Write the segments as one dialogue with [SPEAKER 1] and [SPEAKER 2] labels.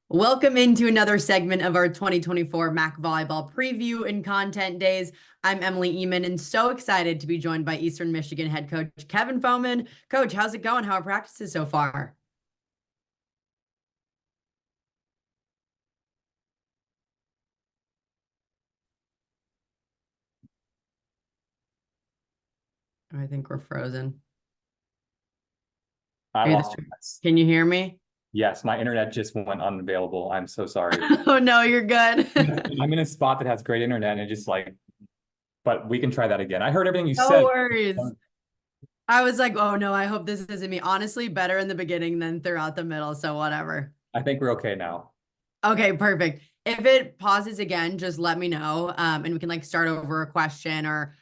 [SPEAKER 1] Welcome into another segment of our 2024 MAC Volleyball preview and content days. I'm Emily Ehman and so excited to be joined by Eastern Michigan head coach Kevin Foeman. Coach, how's it going? How are practices so far? I think we're frozen.
[SPEAKER 2] I lost you.
[SPEAKER 1] Can you hear me?
[SPEAKER 2] Yes, my internet just went unavailable. I'm so sorry.
[SPEAKER 1] Oh no, you're good.
[SPEAKER 2] I'm in a spot that has great internet and it just but we can try that again. I heard everything you
[SPEAKER 1] No
[SPEAKER 2] said.
[SPEAKER 1] worries. I was like, oh no, I hope this isn't me. Honestly, better in the beginning than throughout the middle, so whatever.
[SPEAKER 2] I think we're okay now.
[SPEAKER 1] Okay, perfect. If it pauses again, just let me know. And we can like start over a question or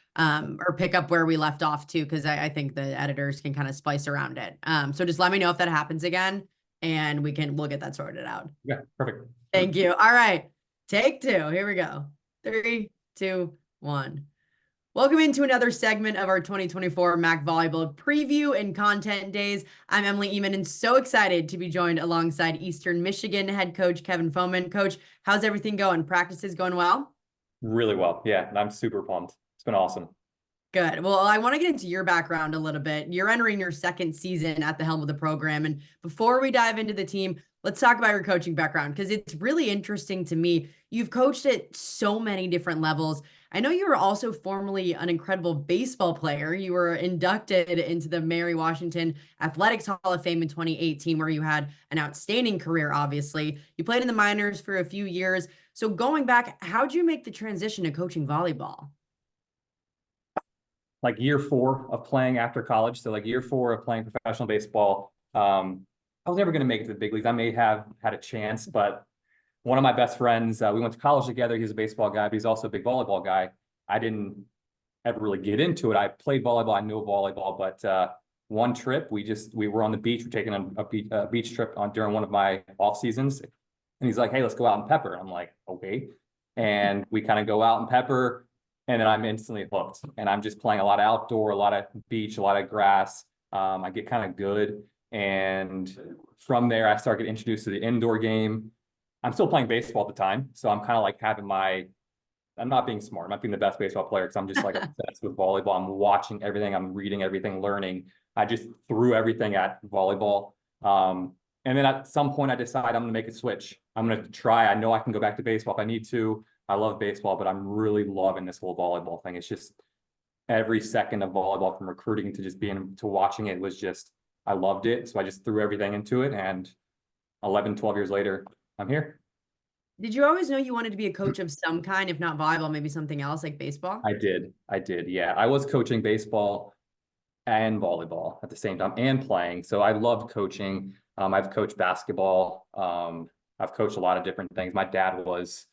[SPEAKER 1] pick up where we left off too, because I think the editors can kind of splice around it. So just let me know if that happens again and we'll get that sorted out.
[SPEAKER 2] Yeah, perfect.
[SPEAKER 1] Thank you. All right. Take two. Here we go. 3, 2, 1. Welcome into another segment of our 2024 MAC Volleyball preview and content days. I'm Emily Ehman and so excited to be joined alongside Eastern Michigan head coach Kevin Foeman. Coach, how's everything going? Practices going well?
[SPEAKER 2] Really well. Yeah, I'm super pumped. It's been awesome.
[SPEAKER 1] Good. Well, I want to get into your background a little bit. You're entering your second season at the helm of the program. And before we dive into the team, let's talk about your coaching background because it's really interesting to me. You've coached at so many different levels. I know you were also formerly an incredible baseball player. You were inducted into the Mary Washington Athletics Hall of Fame in 2018, where you had an outstanding career, obviously. You played in the minors for a few years. So going back, how'd you make the transition to coaching volleyball?
[SPEAKER 2] Like year 4 of playing after college. So like year 4 of playing professional baseball. I was never going to make it to the big leagues. I may have had a chance, but one of my best friends, we went to college together. He's a baseball guy, but he's also a big volleyball guy. I didn't ever really get into it. I played volleyball. I know volleyball, but one trip we were on the beach. We're taking a beach trip during one of my off seasons, and he's like, "Hey, let's go out and pepper." I'm like, "Okay," and we kind of go out and pepper, and then I'm instantly hooked. And I'm just playing a lot of outdoor, a lot of beach, a lot of grass. I get kind of good, and from there, I start getting introduced to the indoor game. I'm still playing baseball at the time, so I'm kind of like I'm not being smart. I'm not being the best baseball player because I'm just like obsessed with volleyball. I'm watching everything. I'm reading everything, learning. I just threw everything at volleyball. And then at some point I decide I'm going to make a switch. I'm going to try. I know I can go back to baseball if I need to. I love baseball, but I'm really loving this whole volleyball thing. It's just every second of volleyball, from recruiting to just being to watching it, was just, I loved it. So I just threw everything into it. And 11, 12 years later, I'm here.
[SPEAKER 1] Did you always know you wanted to be a coach of some kind, if not volleyball, maybe something else like baseball?
[SPEAKER 2] I did. I did. Yeah. I was coaching baseball and volleyball at the same time and playing. So I loved coaching. I've coached basketball. I've coached a lot of different things. My dad was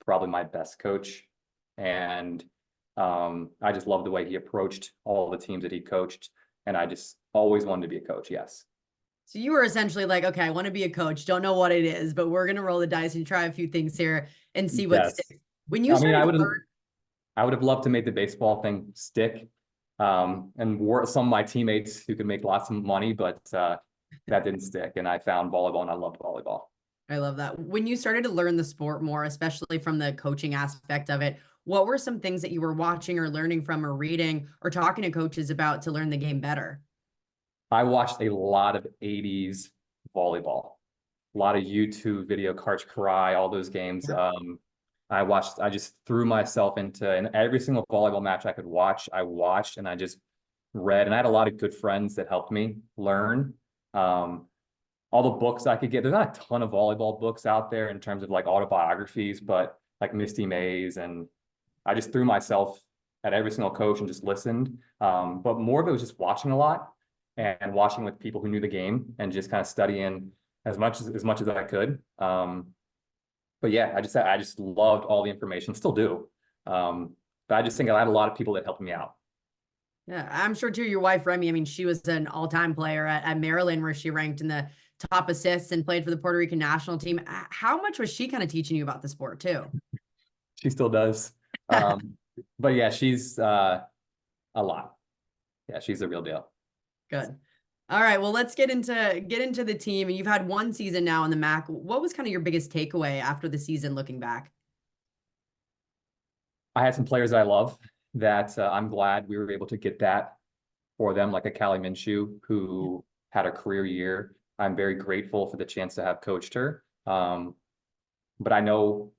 [SPEAKER 2] probably my best coach. And I just loved the way he approached all the teams that he coached. And I just always wanted to be a coach. Yes.
[SPEAKER 1] So you were essentially like, okay, I want to be a coach. Don't know what it is, but we're gonna roll the dice and try a few things here and see what
[SPEAKER 2] Yes.
[SPEAKER 1] sticks. When you
[SPEAKER 2] I mean,
[SPEAKER 1] started to learn,
[SPEAKER 2] I would have loved to make the baseball thing stick. And were some of my teammates who could make lots of money, but that didn't stick. And I found volleyball and I loved volleyball.
[SPEAKER 1] I love that. When you started to learn the sport more, especially from the coaching aspect of it, what were some things that you were watching or learning from or reading or talking to coaches about to learn the game better?
[SPEAKER 2] I watched a lot of 80s volleyball, a lot of YouTube video, Karch Karai, all those games. I just threw myself into, and every single volleyball match I could watch, I watched and I just read. And I had a lot of good friends that helped me learn. All the books I could get, there's not a ton of volleyball books out there in terms of like autobiographies, but like Misty Mays. And I just threw myself at every single coach and just listened. But more of it was just watching a lot and watching with people who knew the game and just kind of studying as much as I could. But yeah, I just loved all the information, still do. But I just think I had a lot of people that helped me out.
[SPEAKER 1] Yeah, I'm sure too. Your wife, Remy, I mean, she was an all-time player at Maryland, where she ranked in the top assists and played for the Puerto Rican national team. How much was she kind of teaching you about the sport too?
[SPEAKER 2] She still does. But yeah, she's a lot. Yeah, she's the real deal.
[SPEAKER 1] Good. All right, well, let's get into the team. And you've had one season now in the MAC. What was kind of your biggest takeaway after the season looking back?
[SPEAKER 2] I had some players that I love that I'm glad we were able to get that for them, like a Callie Minshew, who had a career year. I'm very grateful for the chance to have coached her. But I know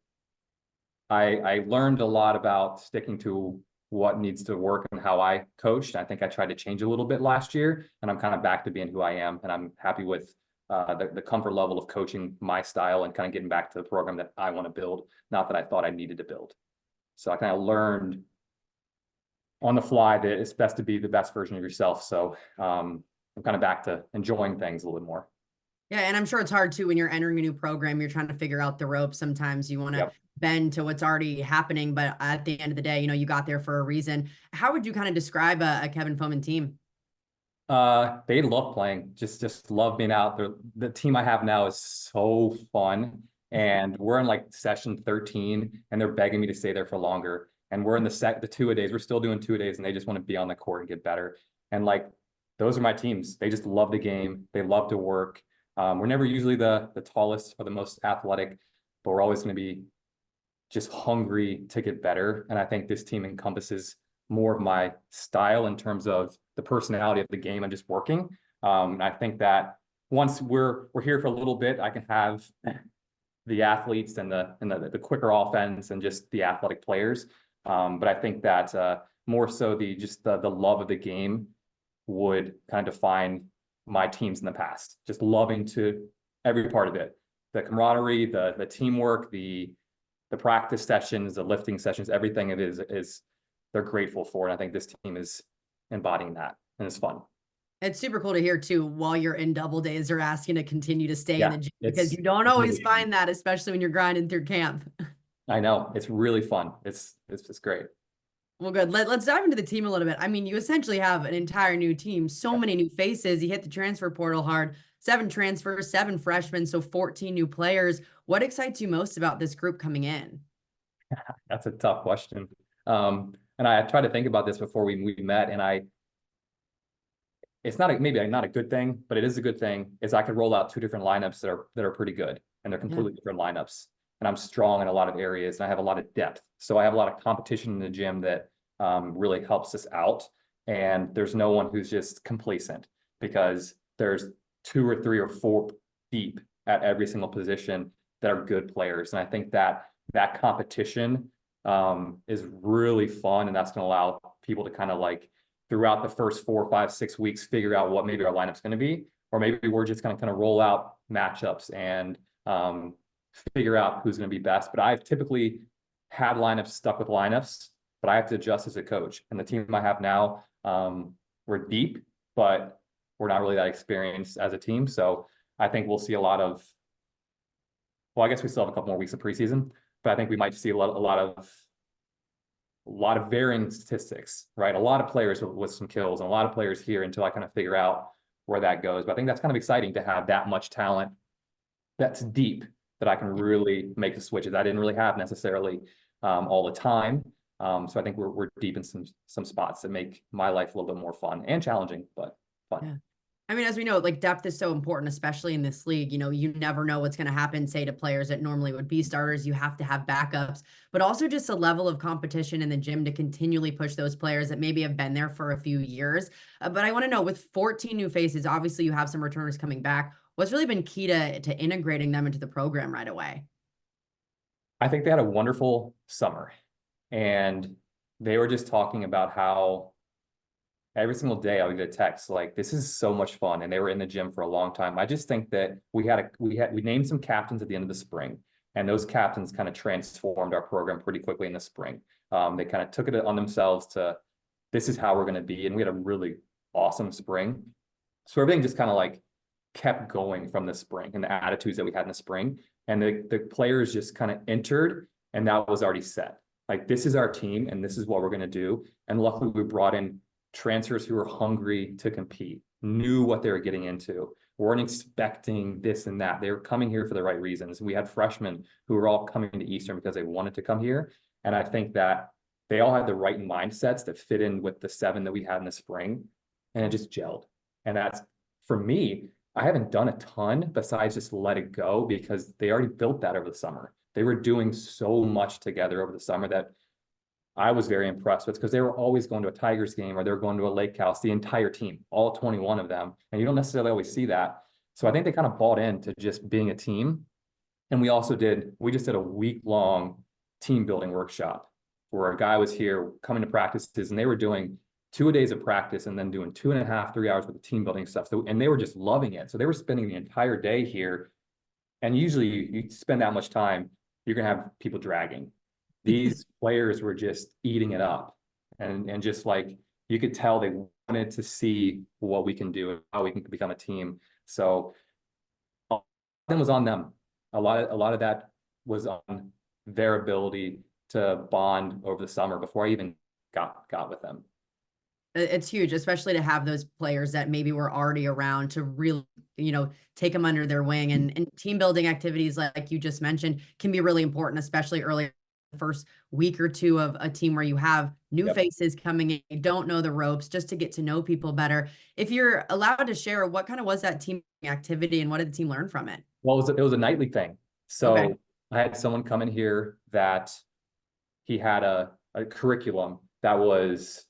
[SPEAKER 2] I learned a lot about sticking to what needs to work and how I coached. I think I tried to change a little bit last year, and I'm kind of back to being who I am. And I'm happy with the comfort level of coaching my style and kind of getting back to the program that I want to build, not that I thought I needed to build. So I kind of learned on the fly that it's best to be the best version of yourself. So I'm kind of back to enjoying things a little bit more.
[SPEAKER 1] Yeah, and I'm sure it's hard too when you're entering a new program. You're trying to figure out the ropes. Sometimes you want to
[SPEAKER 2] Yep.
[SPEAKER 1] bend to what's already happening, but at the end of the day, you got there for a reason. How would you kind of describe a Kevin Foeman team?
[SPEAKER 2] They love playing, just love being out there. The team I have now is so fun. And we're in like session 13 and they're begging me to stay there for longer. And we're in the two-a-days. We're still doing two-a-days and they just want to be on the court and get better. And like those are my teams. They just love the game. They love to work. We're never usually the tallest or the most athletic, but we're always going to be just hungry to get better. And I think this team encompasses more of my style in terms of the personality of the game and just working. And I think that once we're here for a little bit, I can have the athletes and the quicker offense and just the athletic players. But I think that more so the love of the game would kind of define my teams in the past. Just loving to every part of it, the camaraderie, the teamwork, the practice sessions, the lifting sessions, everything it is they're grateful for. And I think this team is embodying that and it's fun.
[SPEAKER 1] It's super cool to hear too, while you're in double days, they're asking to continue to stay in
[SPEAKER 2] Yeah,
[SPEAKER 1] the gym because
[SPEAKER 2] it's
[SPEAKER 1] you don't always
[SPEAKER 2] really fun.
[SPEAKER 1] find that, especially when you're grinding through camp.
[SPEAKER 2] I know it's really fun. It's just great.
[SPEAKER 1] Well, good. Let's dive into the team a little bit. I mean, you essentially have an entire new team, so
[SPEAKER 2] Yep.
[SPEAKER 1] many new faces. You hit the transfer portal hard, 7 transfers, 7 freshmen, so 14 new players. What excites you most about this group coming in?
[SPEAKER 2] That's a tough question. And I tried to think about this before we met, and it's not maybe not a good thing, but it is a good thing. Is I could roll out two different lineups that are pretty good, and they're
[SPEAKER 1] Yeah.
[SPEAKER 2] completely different lineups. And I'm strong in a lot of areas, and I have a lot of depth. So I have a lot of competition in the gym that really helps us out. And there's no one who's just complacent because there's 2 or 3 or 4 deep at every single position that are good players. And I think that competition is really fun, and that's going to allow people to kind of like throughout the first 4, 5, 6 weeks figure out what maybe our lineup's going to be, or maybe we're just going to kind of roll out matchups and figure out who's going to be best. But I've typically had lineups stuck with lineups, but I have to adjust as a coach. And the team I have now, we're deep, but we're not really that experienced as a team. So I think we'll see a lot of, well, I guess we still have a couple more weeks of preseason, but I think we might see a lot of varying statistics, right? A lot of players with some kills and a lot of players here until I kind of figure out where that goes. But I think that's kind of exciting to have that much talent that's deep that I can really make the switches. I didn't really have necessarily all the time. So I think we're deep in some spots that make my life a little bit more fun and challenging, but fun.
[SPEAKER 1] Yeah. I mean, as we know, like depth is so important, especially in this league. You never know what's going to happen, say, to players that normally would be starters. You have to have backups, but also just a level of competition in the gym to continually push those players that maybe have been there for a few years. But I want to know, with 14 new faces, obviously you have some returners coming back. What's really been key to integrating them into the program right away?
[SPEAKER 2] I think they had a wonderful summer, and they were just talking about how every single day I would get a text like, "This is so much fun," and they were in the gym for a long time. I just think that we named some captains at the end of the spring, and those captains kind of transformed our program pretty quickly in the spring. They kind of took it on themselves to, this is how we're going to be, and we had a really awesome spring. So everything just kind of like kept going from the spring and the attitudes that we had in the spring, and the players just kind of entered, and that was already set. Like, this is our team, and this is what we're going to do. And luckily, we brought in transfers who were hungry to compete, knew what they were getting into, weren't expecting this and that. They were coming here for the right reasons. We had freshmen who were all coming to Eastern because they wanted to come here. And I think that they all had the right mindsets that fit in with the 7 that we had in the spring, and it just gelled. And that's for me, I haven't done a ton besides just let it go because they already built that over the summer. They were doing so much together over the summer that I was very impressed with because they were always going to a Tigers game or they were going to a Lake House, the entire team, all 21 of them. And you don't necessarily always see that. So I think they kind of bought into just being a team. And we just did a week-long team building workshop where a guy was here coming to practices and they were doing 2 days of practice and then doing 2.5, 3 hours with the team building stuff. So, and they were just loving it. So they were spending the entire day here. And usually you spend that much time, you're going to have people dragging. These players were just eating it up. And just like, you could tell they wanted to see what we can do and how we can become a team. So that was on them. A lot of that was on their ability to bond over the summer before I even got with them.
[SPEAKER 1] It's huge, especially to have those players that maybe were already around to really, take them under their wing, and team building activities like you just mentioned can be really important, especially early the first week or two of a team where you have new faces coming in, you don't know the ropes, just to get to know people better. If you're allowed to share, what kind of was that team activity and what did the team learn from it?
[SPEAKER 2] Well, it was a nightly thing. So
[SPEAKER 1] Okay.
[SPEAKER 2] I had someone come in here that he had a curriculum that was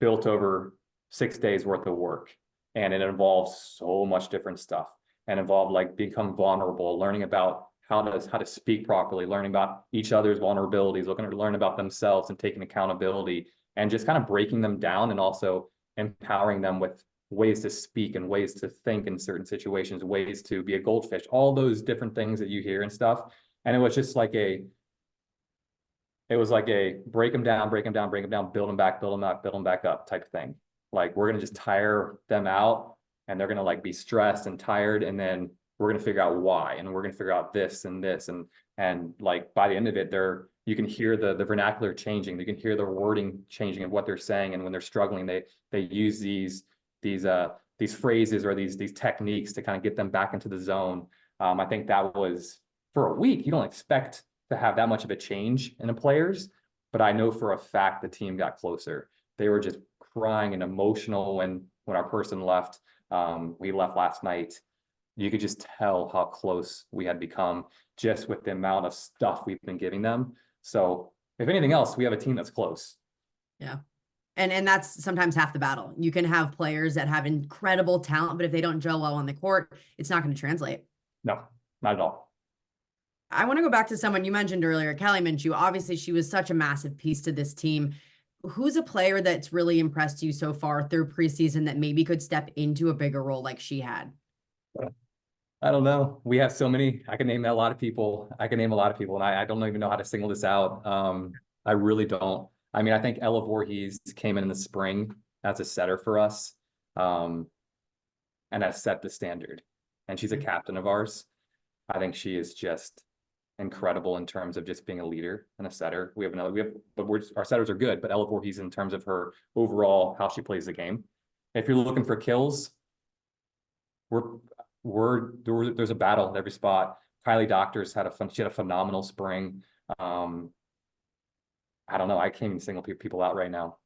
[SPEAKER 2] built over 6 days worth of work. And it involves so much different stuff and involved like become vulnerable, learning about how to speak properly, learning about each other's vulnerabilities, looking to learn about themselves and taking accountability and just kind of breaking them down and also empowering them with ways to speak and ways to think in certain situations, ways to be a goldfish, all those different things that you hear and stuff. And it was just like it was like a break them down, break them down, break them down, build them back, build them up, build them back up type of thing. Like we're going to just tire them out and they're going to like be stressed and tired. And then we're going to figure out why, and we're going to figure out this and this. And like by the end of it, you can hear the vernacular changing. You can hear the wording changing of what they're saying. And when they're struggling, they use these phrases or these techniques to kind of get them back into the zone. I think that was for a week. You don't expect to have that much of a change in the players, but I know for a fact the team got closer. They were just crying and emotional when our person left. We left last night. You could just tell how close we had become just with the amount of stuff we've been giving them. So if anything else, we have a team that's close.
[SPEAKER 1] Yeah. And that's sometimes half the battle. You can have players that have incredible talent, but if they don't gel well on the court, it's not going to translate.
[SPEAKER 2] No, not at all.
[SPEAKER 1] I want to go back to someone you mentioned earlier, Kelly Minshew. Obviously, she was such a massive piece to this team. Who's a player that's really impressed you so far through preseason that maybe could step into a bigger role like she had?
[SPEAKER 2] I don't know. We have so many. I can name a lot of people. And I don't even know how to single this out. I really don't. I mean, I think Ella Voorhees came in the spring as a setter for us, and has set the standard. And she's a captain of ours. I think she is just incredible in terms of just being a leader and a setter. Our setters are good, but Ella Voorhees in terms of her overall how she plays the game. If you're looking for kills, there's a battle at every spot. Kylie Doctors had a phenomenal spring. I don't know. I can't even single people out right now.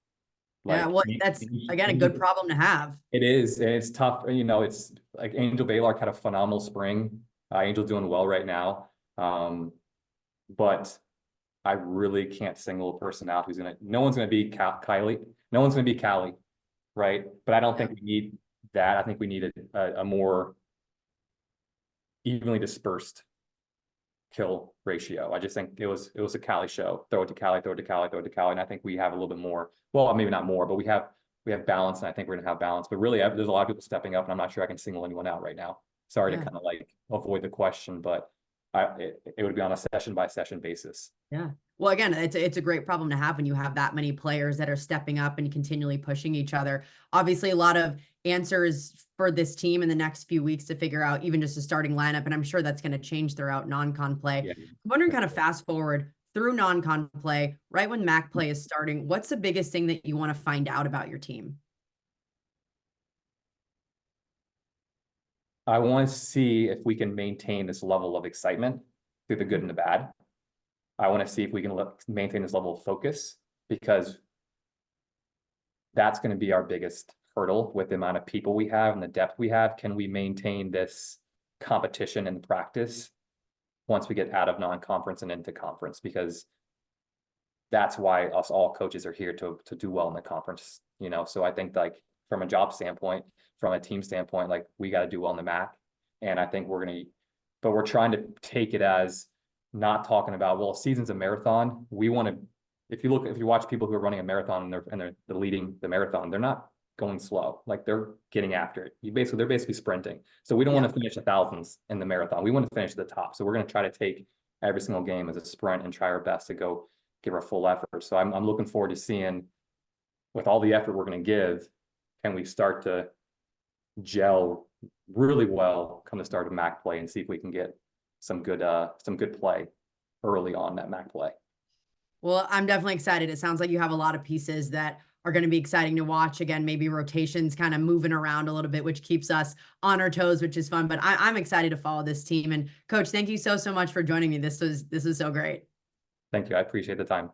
[SPEAKER 2] Like,
[SPEAKER 1] yeah, well, that's again a good problem to have.
[SPEAKER 2] It is, and it's tough. It's like Angel Baylark had a phenomenal spring. Angel's doing well right now. But I really can't single a person out no one's gonna be Kylie. No one's gonna be Callie, right? But I don't think we need that. I think we need a more evenly dispersed kill ratio. I just think it was a Callie show. Throw it to Callie, throw it to Callie, throw it to Callie. And I think we have a little bit more. Well, maybe not more, but we have balance, and I think we're gonna have balance. But really, there's a lot of people stepping up, and I'm not sure I can single anyone out right now. Sorry to kind of like avoid the question, but it would be on a session by session basis.
[SPEAKER 1] Yeah. Well, again, it's a great problem to have when you have that many players that are stepping up and continually pushing each other. Obviously, a lot of answers for this team in the next few weeks to figure out even just a starting lineup. And I'm sure that's going to change throughout non-con play.
[SPEAKER 2] Yeah.
[SPEAKER 1] I'm wondering, kind of fast forward through non-con play, right when MAC play is starting, what's the biggest thing that you want to find out about your team?
[SPEAKER 2] I want to see if we can maintain this level of excitement through the good and the bad. I want to see if we can maintain this level of focus, because that's going to be our biggest hurdle with the amount of people we have and the depth we have. Can we maintain this competition in practice once we get out of non-conference and into conference? Because that's why us all coaches are here to do well in the conference, you know? So I think like from a job standpoint, from a team standpoint, like we got to do well in the MAC. And I think but we're trying to take it as not talking about, well, season's a marathon. We want to, if you watch people who are running a marathon and they're leading the marathon, they're not going slow. Like they're getting after it. They're basically sprinting. So we don't want to finish the thousands in the marathon. We want to finish at the top. So we're going to try to take every single game as a sprint and try our best to go give our full effort. So I'm looking forward to seeing, with all the effort we're going to give, can we start to gel really well come the start of MAC play and see if we can get some good play early on that MAC play.
[SPEAKER 1] Well, I'm definitely excited. It sounds like you have a lot of pieces that are going to be exciting to watch. Again, maybe rotations kind of moving around a little bit, which keeps us on our toes, which is fun. But I'm excited to follow this team. And Coach, thank you so much for joining me. This was so great.
[SPEAKER 2] Thank you. I appreciate the time.